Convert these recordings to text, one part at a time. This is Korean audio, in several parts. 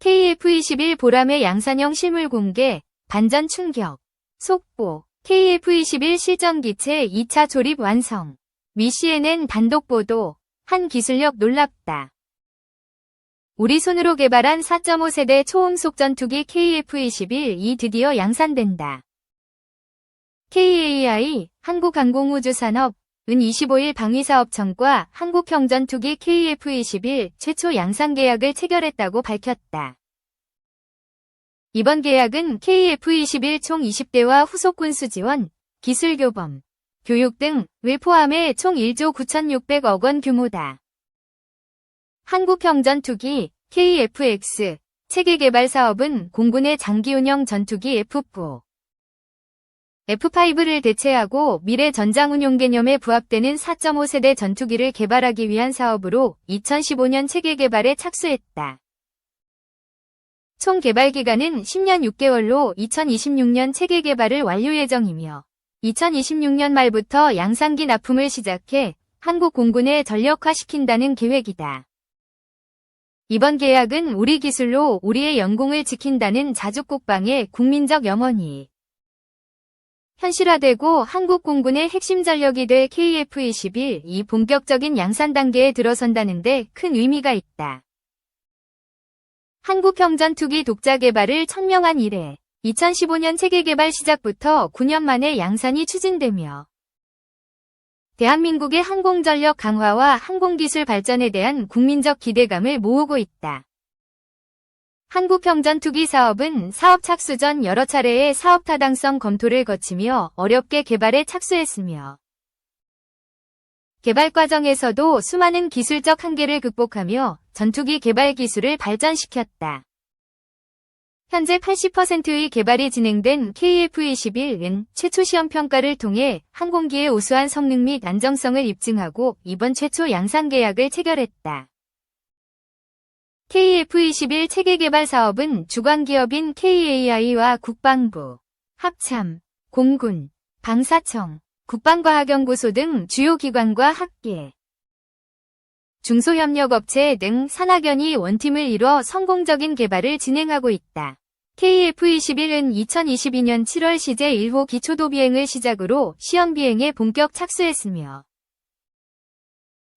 KF-21 보람의 양산형 실물 공개, 반전 충격. 속보, KF-21 실전기체 2차 조립 완성. 미 CNN 단독 보도, 한 기술력 놀랍다. 우리 손으로 개발한 4.5세대 초음속 전투기 KF-21이 드디어 양산된다. KAI, 한국항공우주산업, 은 25일 방위사업청과 한국형 전투기 KF-21 최초 양산 계약을 체결했다고 밝혔다. 이번 계약은 KF-21 총 20대와 후속군 수지원, 기술교범, 교육 등을 포함해 총 1조 9,600억 원 규모다. 한국형 전투기 KF-X 체계 개발 사업은 공군의 장기운영 전투기 F4, F5를 대체하고 미래 전장운용 개념에 부합되는 4.5세대 전투기를 개발하기 위한 사업으로 2015년 체계 개발에 착수했다. 총 개발 기간은 10년 6개월로 2026년 체계 개발을 완료 예정이며 2026년 말부터 양산기 납품을 시작해 한국 공군에 전력화시킨다는 계획이다. 이번 계약은 우리 기술로 우리의 영공을 지킨다는 자주국방의 국민적 염원이 현실화되고 한국 공군의 핵심 전력이 될 KF-21이 본격적인 양산 단계에 들어선다는 데 큰 의미가 있다. 한국형 전투기 독자 개발을 천명한 이래 2015년 체계 개발 시작부터 9년 만에 양산이 추진되며 대한민국의 항공전력 강화와 항공기술 발전에 대한 국민적 기대감을 모으고 있다. 한국형 전투기 사업은 사업 착수 전 여러 차례의 사업 타당성 검토를 거치며 어렵게 개발에 착수했으며 개발 과정에서도 수많은 기술적 한계를 극복하며 전투기 개발 기술을 발전시켰다. 현재 80%의 개발이 진행된 KF-21은 최초 시험 평가를 통해 항공기의 우수한 성능 및 안정성을 입증하고 이번 최초 양산 계약을 체결했다. KF-21 체계 개발 사업은 주관기업인 KAI와 국방부, 합참, 공군, 방사청, 국방과학연구소 등 주요 기관과 학계, 중소협력업체 등 산학연이 원팀을 이뤄 성공적인 개발을 진행하고 있다. KF-21은 2022년 7월 시제 1호 기초도 비행을 시작으로 시험 비행에 본격 착수했으며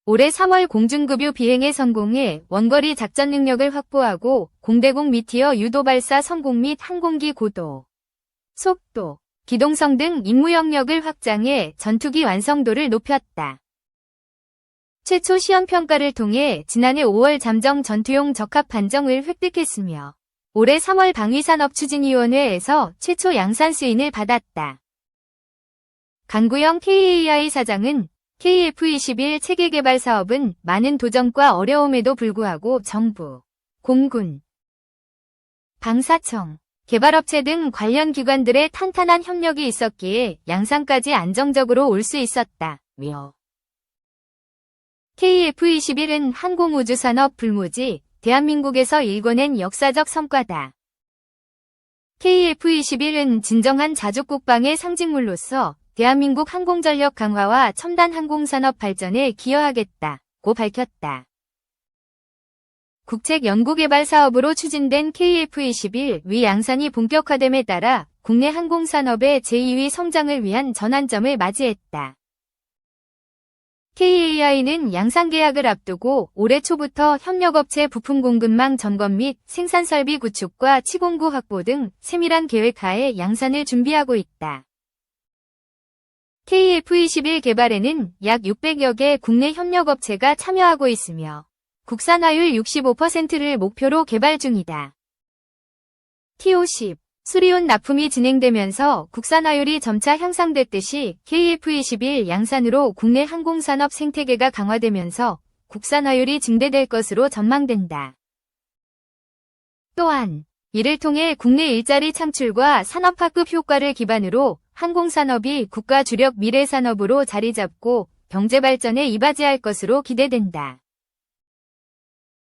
올해 3월 공중급유 비행에 성공해 원거리 작전 능력을 확보하고 공대공 미티어 유도 발사 성공 및 항공기 고도, 속도, 기동성 등 임무 영역을 확장해 전투기 완성도를 높였다. 최초 시험 평가를 통해 지난해 5월 잠정 전투용 적합 판정을 획득했으며 올해 3월 방위산업추진위원회에서 최초 양산 승인을 받았다. 강구영 KAI 사장은 KF-21 체계 개발 사업은 많은 도전과 어려움에도 불구하고 정부, 공군, 방사청, 개발업체 등 관련 기관들의 탄탄한 협력이 있었기에 양산까지 안정적으로 올 수 있었다며 KF-21은 항공우주산업 불모지 대한민국에서 일궈낸 역사적 성과다. KF-21은 진정한 자주국방의 상징물로서 대한민국 항공전력 강화와 첨단 항공산업 발전에 기여하겠다고 밝혔다. 국책연구개발 사업으로 추진된 KF-21 위 양산이 본격화됨에 따라 국내 항공산업의 제2위 성장을 위한 전환점을 맞이했다. KAI는 양산 계약을 앞두고 올해 초부터 협력업체 부품 공급망 점검 및 생산설비 구축과 치공구 확보 등 세밀한 계획하에 양산을 준비하고 있다. KF-21 개발에는 약 600여 개 국내 협력업체가 참여하고 있으며 국산화율 65%를 목표로 개발 중이다. TO10 수리온 납품이 진행되면서 국산화율이 점차 향상됐듯이 KF-21 양산으로 국내 항공산업 생태계가 강화되면서 국산화율이 증대될 것으로 전망된다. 또한 이를 통해 국내 일자리 창출과 산업화급 효과를 기반으로 항공산업이 국가 주력 미래산업으로 자리잡고 경제발전에 이바지할 것으로 기대된다.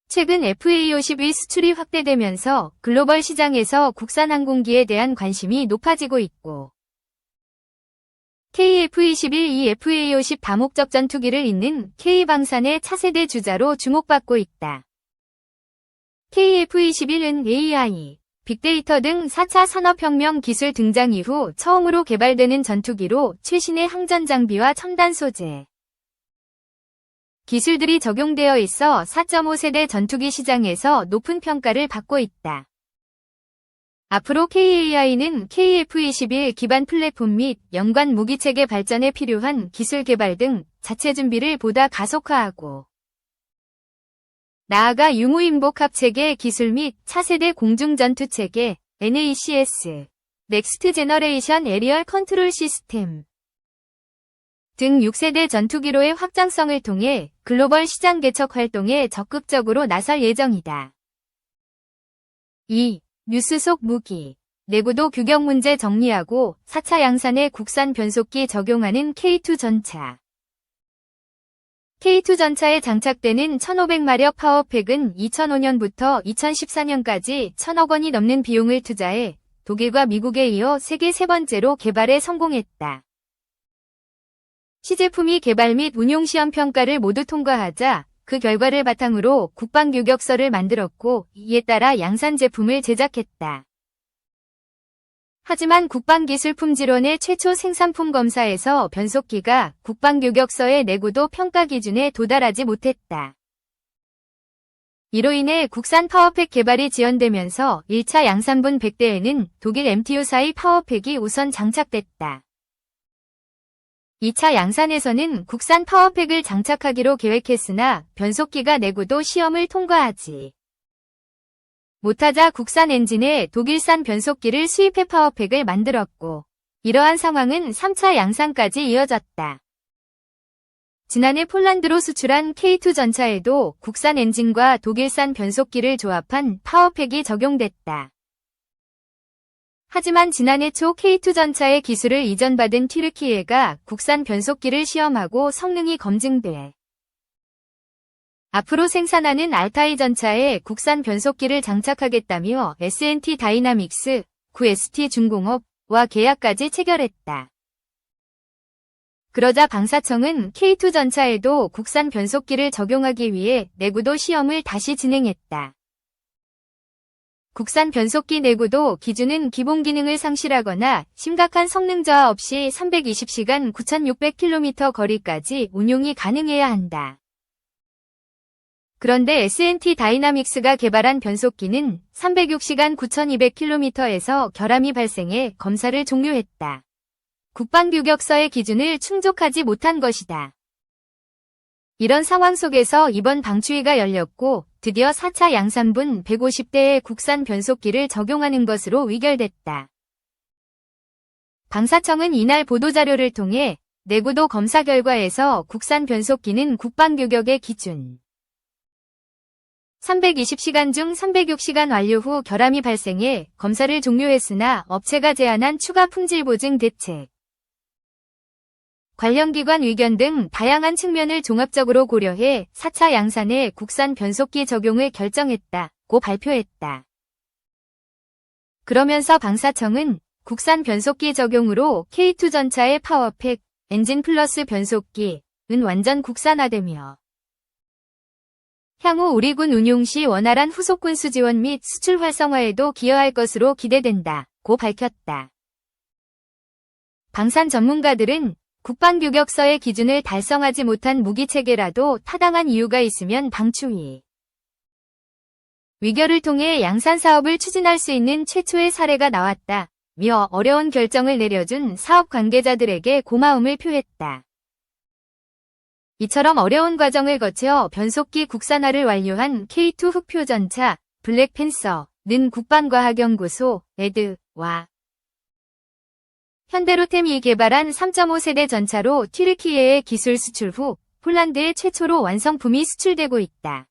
최근 FA50의 수출이 확대되면서 글로벌 시장에서 국산 항공기에 대한 관심이 높아지고 있고 KF-21이 FA50 다목적 전투기를 잇는 K방산의 차세대 주자로 주목받고 있다. KF-21은 AI, 빅데이터 등 4차 산업혁명 기술 등장 이후 처음으로 개발되는 전투기로 최신의 항전 장비와 첨단 소재, 기술들이 적용되어 있어 4.5세대 전투기 시장에서 높은 평가를 받고 있다. 앞으로 KAI는 KF-21 기반 플랫폼 및 연관 무기체계 발전에 필요한 기술 개발 등 자체 준비를 보다 가속화하고 나아가 유무인복합체계 기술 및 차세대 공중전투체계 NACS, 넥스트 제너레이션 에리얼 컨트롤 시스템 등 6세대 전투기로의 확장성을 통해 글로벌 시장 개척 활동에 적극적으로 나설 예정이다. 2. 뉴스 속 무기. 내구도 규격 문제 정리하고 4차 양산에 국산 변속기 적용하는 K2 전차. K2 전차에 장착되는 1500마력 파워팩은 2005년부터 2014년까지 1000억 원이 넘는 비용을 투자해 독일과 미국에 이어 세계 세 번째로 개발에 성공했다. 시제품이 개발 및 운용시험 평가를 모두 통과하자 그 결과를 바탕으로 국방규격서를 만들었고 이에 따라 양산 제품을 제작했다. 하지만 국방기술품질원의 최초 생산품 검사에서 변속기가 국방규격서의 내구도 평가 기준에 도달하지 못했다. 이로 인해 국산 파워팩 개발이 지연되면서 1차 양산분 100대에는 독일 MTU사의 파워팩이 우선 장착됐다. 2차 양산에서는 국산 파워팩을 장착하기로 계획했으나 변속기가 내구도 시험을 통과하지 못하자 국산 엔진에 독일산 변속기를 수입해 파워팩을 만들었고 이러한 상황은 3차 양산까지 이어졌다. 지난해 폴란드로 수출한 K2 전차에도 국산 엔진과 독일산 변속기를 조합한 파워팩이 적용됐다. 하지만 지난해 초 K2 전차의 기술을 이전받은 튀르키예가 국산 변속기를 시험하고 성능이 검증돼 앞으로 생산하는 알타이 전차에 국산 변속기를 장착하겠다며 S&T 다이나믹스, 9ST 중공업과 계약까지 체결했다. 그러자 방사청은 K2 전차에도 국산 변속기를 적용하기 위해 내구도 시험을 다시 진행했다. 국산 변속기 내구도 기준은 기본 기능을 상실하거나 심각한 성능 저하 없이 320시간 9600km 거리까지 운용이 가능해야 한다. 그런데 S&T 다이나믹스가 개발한 변속기는 306시간 9200km에서 결함이 발생해 검사를 종료했다. 국방규격서의 기준을 충족하지 못한 것이다. 이런 상황 속에서 이번 방추위가 열렸고 드디어 4차 양산분 150대의 국산 변속기를 적용하는 것으로 의결됐다. 방사청은 이날 보도자료를 통해 내구도 검사 결과에서 국산 변속기는 국방규격의 기준 320시간 중 306시간 완료 후 결함이 발생해 검사를 종료했으나 업체가 제안한 추가 품질 보증 대책, 관련 기관 의견 등 다양한 측면을 종합적으로 고려해 4차 양산에 국산 변속기 적용을 결정했다고 발표했다. 그러면서 방사청은 국산 변속기 적용으로 K2 전차의 파워팩, 엔진 플러스 변속기은 완전 국산화되며 향후 우리 군 운용 시 원활한 후속 군수 지원 및 수출 활성화에도 기여할 것으로 기대된다고 밝혔다. 방산 전문가들은 국방규격서의 기준을 달성하지 못한 무기체계라도 타당한 이유가 있으면 방추위 위결을 통해 양산 사업을 추진할 수 있는 최초의 사례가 나왔다며 어려운 결정을 내려준 사업 관계자들에게 고마움을 표했다. 이처럼 어려운 과정을 거쳐 변속기 국산화를 완료한 K2 흑표 전차 블랙팬서는 국방과학연구소 에드와 현대로템이 개발한 3.5세대 전차로 튀르키예의 기술 수출 후 폴란드에 최초로 완성품이 수출되고 있다.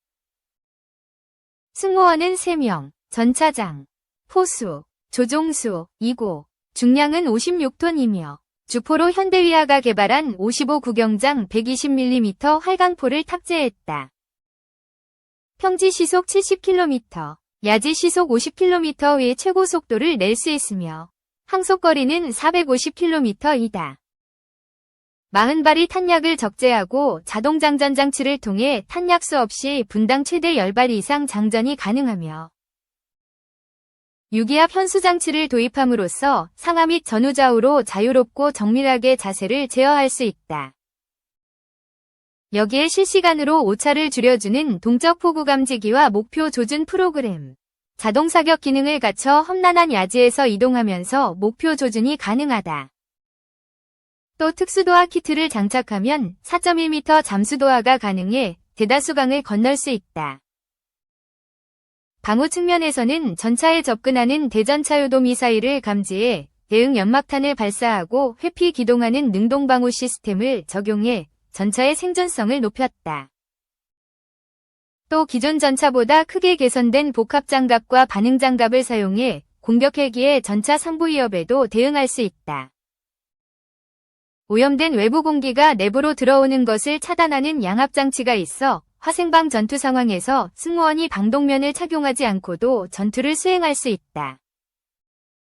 승무원은 3명, 전차장, 포수, 조종수, 2고, 중량은 56톤이며 주포로 현대위아가 개발한 55 구경장 120mm 활강포를 탑재했다. 평지 시속 70km, 야지 시속 50km의 최고 속도를 낼 수 있으며 항속거리는 450km이다. 40발이 탄약을 적재하고 자동장전 장치를 통해 탄약수 없이 분당 최대 10발 이상 장전이 가능하며 유기압 현수 장치를 도입함으로써 상하 및 전후좌우로 자유롭고 정밀하게 자세를 제어할 수 있다. 여기에 실시간으로 오차를 줄여주는 동적 포구 감지기와 목표 조준 프로그램, 자동 사격 기능을 갖춰 험난한 야지에서 이동하면서 목표 조준이 가능하다. 또 특수도하 키트를 장착하면 4.1m 잠수도하가 가능해 대다수 강을 건널 수 있다. 방호 측면에서는 전차에 접근하는 대전차 유도 미사일을 감지해 대응 연막탄을 발사하고 회피 기동하는 능동 방호 시스템을 적용해 전차의 생존성을 높였다. 또 기존 전차보다 크게 개선된 복합장갑과 반응장갑을 사용해 공격 헬기의 전차 상부 위협에도 대응할 수 있다. 오염된 외부 공기가 내부로 들어오는 것을 차단하는 양압장치가 있어 화생방 전투 상황에서 승무원이 방독면을 착용하지 않고도 전투를 수행할 수 있다.